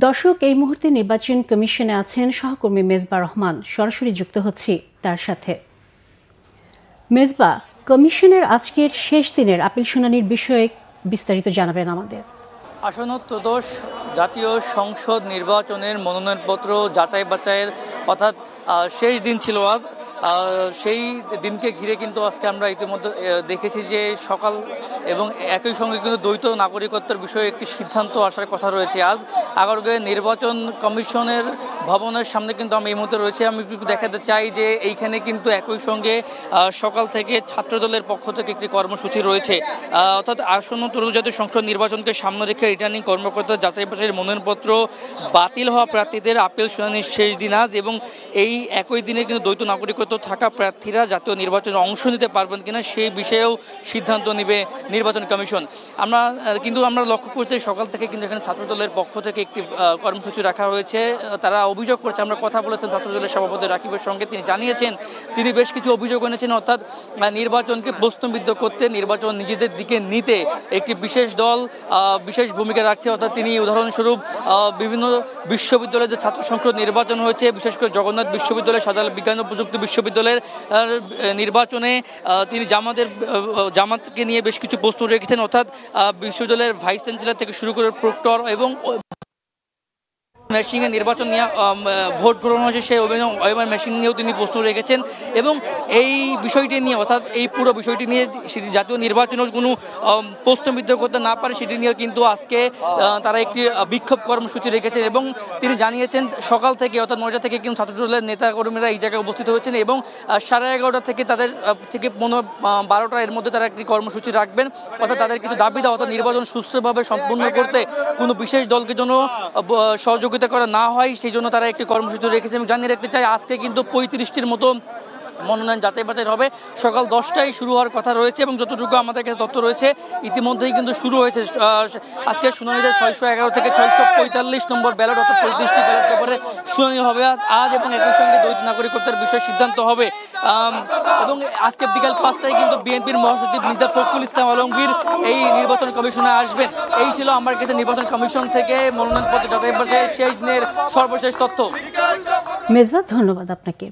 দর্শক, এই মুহূর্তে নির্বাচন কমিশনে আছেন সহকর্মী মেজবা রহমান। সরাসরি যুক্ত হচ্ছি তার সাথে। মেজবা, কমিশনের আজকের শেষ দিনের আপিল শুনানির বিষয়ে বিস্তারিত জানাবেন আমাদের। আসন্ন ত্রয়োদশ জাতীয় সংসদ নির্বাচনের মনোনয়নপত্র যাচাই বাছাইয়ের অর্থাৎ শেষ দিন ছিল আজ। সেই দিনকে ঘিরে কিন্তু আজকে আমরা ইতিমধ্যে দেখেছি যে সকাল এবং একই সঙ্গে কিন্তু দ্বৈত নাগরিকত্বের বিষয়ে একটি সিদ্ধান্ত আসার কথা রয়েছে। আজ আগারগাঁও নির্বাচন কমিশনের ভবনের সামনে কিন্তু আমি এই মুহূর্তে রয়েছে। আমি একটু দেখাতে চাই যে এইখানে কিন্তু একই সঙ্গে সকাল থেকে ছাত্রদলের পক্ষ থেকে একটি কর্মসূচি রয়েছে। অর্থাৎ আসন্ন ত্রয়োদশ জাতীয় সংসদ নির্বাচনকে সামনে রেখে রিটার্নিং কর্মকর্তা যাচাই বাছাইয়ের মনোনয়নপত্র বাতিল হওয়া প্রার্থীদের আপিল শুনানির শেষ দিন আজ, এবং এই একই দিনে কিন্তু দ্বৈত নাগরিকত্ব থাকা প্রার্থীরা জাতীয় নির্বাচনে অংশ নিতে পারবেন কিনা সেই বিষয়েও সিদ্ধান্ত নেবে নির্বাচন কমিশন। আমরা লক্ষ্য করতে সকাল থেকে কিন্তু এখানে ছাত্রদলের পক্ষ থেকে একটি কর্মসূচি রাখা হয়েছে। তারা অভিযোগ করছে, আমরা কথা বলেছেন ছাত্রদলের সভাপতি রাকিবের সঙ্গে, তিনি জানিয়েছেন তিনি বেশ কিছু অভিযোগ এনেছেন, অর্থাৎ নির্বাচনকে প্রশ্নবিদ্ধ করতে, নির্বাচন নিজেদের দিকে নিতে একটি বিশেষ দল বিশেষ ভূমিকা রাখছে। অর্থাৎ তিনি উদাহরণস্বরূপ বিভিন্ন বিশ্ববিদ্যালয়ে যে ছাত্র সংসদ নির্বাচন হয়েছে, বিশেষ করে জগন্নাথ বিশ্ববিদ্যালয়, শাহজালাল বিজ্ঞান ও প্রযুক্তি বিশ্ববিদ্যালয়ের নির্বাচনে তিনি জামাতকে নিয়ে বেশ কিছু প্রশ্ন রেখেছেন। অর্থাৎ বিশ্ববিদ্যালয়ের ভাইস চ্যান্সেলর থেকে শুরু করে প্রক্টর এবং মেশিনে নির্বাচন নিয়ে ভোট গ্রহণ হয়েছে সেই ওএমআর মেশিন নিয়েও তিনি প্রশ্ন রেখেছেন। এবং এই বিষয়টি নিয়ে, অর্থাৎ এই পুরো বিষয়টি নিয়ে সেটি জাতীয় নির্বাচনের কোনো প্রশ্নবিদ্ধ করতে না পারে সেটি নিয়ে কিন্তু আজকে তারা একটি বিক্ষোভ কর্মসূচি রেখেছেন। এবং তিনি জানিয়েছেন সকাল থেকে, অর্থাৎ 9টা থেকে কিন্তু ছাত্রদলের নেতাকর্মীরা এই জায়গায় উপস্থিত হয়েছেন এবং 11:30 থেকে তাদের থেকে 12টা এর মধ্যে তারা একটি কর্মসূচি রাখবেন। অর্থাৎ তাদের কিছু দাবি দেওয়া, অর্থাৎ নির্বাচন সুষ্ঠুভাবে সম্পূর্ণ করতে কোনো বিশেষ দলকে যেন সহযোগিতা করা না হয় সেই জন্য তারা একটি কর্মসূচি রেখেছে। এবং জানিয়ে রাখতে চাই আজকে কিন্তু 35টির মতো মনোনয়ন যাচাই বাছাই হবে। সকাল 10টায় শুরু হওয়ার কথা রয়েছে এবং যতটুকু আমাদের কাছে তথ্য রয়েছে ইতিমধ্যেই কিন্তু শুরু হয়েছে। আজকে শুনানিতে 611 থেকে 645 নম্বর ব্যালট, অর্থাৎ 35টি ব্যালট পেপারে শুনানি হবে আজ, এবং একই সঙ্গে দ্বৈত নাগরিকত্বের বিষয়ে সিদ্ধান্ত হবে। এবং আজকে বিকাল 5টায় কিন্তু বিএনপির মহাসচিব মির্জা ফখরুল ইসলাম আলমগীর এই নির্বাচন কমিশনে আসবেন। এই ছিল আমার কাছে নির্বাচন কমিশন থেকে মনোনয়নপত্র যাচাই বাছাই শেষ দিনের সর্বশেষ তথ্য। মেজবা, ধন্যবাদ আপনাকে।